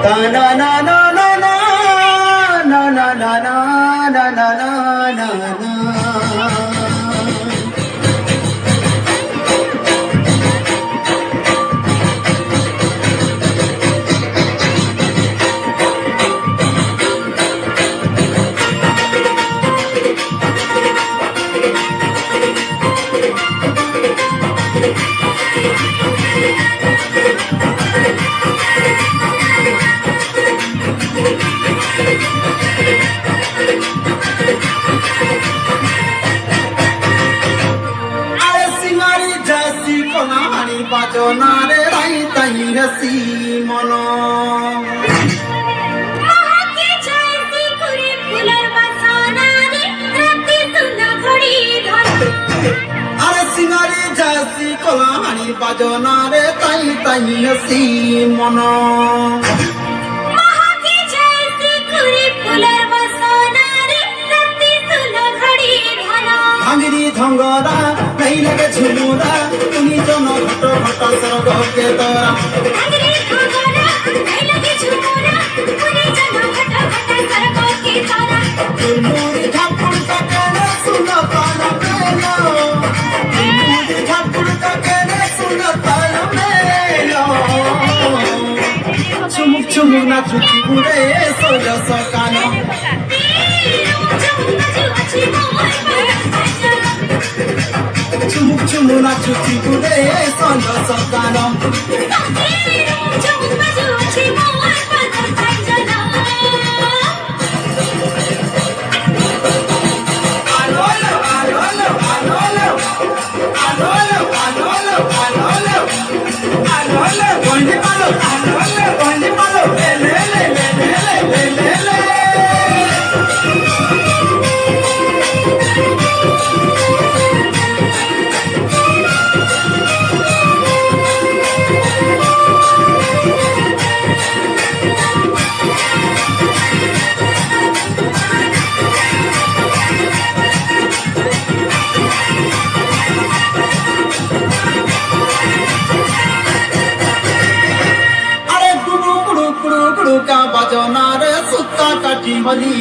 Ta na na na na na na na na na na na na na. বাজনারে রাই তাই হাসি মন মহাকে চাইতে করে ফুলের বাসনারে রাতে সোনা ঘড়ি ধর আরে সিঙ্গারি জাসি কলাহানি বাজনারে তাই তাই হাসি মন মহাকে চাইতে করে ফুলের বাসনারে রাতে সোনা ঘড়ি ধর ভাঙিরি ধঙ্গরা নাই লাগে ঝুমুরা তুমি জন ঘট ঘট স্বর্গকে তোরা আগরে খগরা নাই লাগে ঝুমুরা পুনে জানা ঘট ঘট সরগকে তারা মুড়ি ঠাকুর তাকে শুনো তারা মেলো মুড়ি ঠাকুর তাকে শুনো তারা মেলো চুমুক চুমুক নাচু ঘুরে সোজা সকানো চুমুক চুমুক নাচু ঘুরে সোজা সকানো বাজনার সুতা কাটি বলি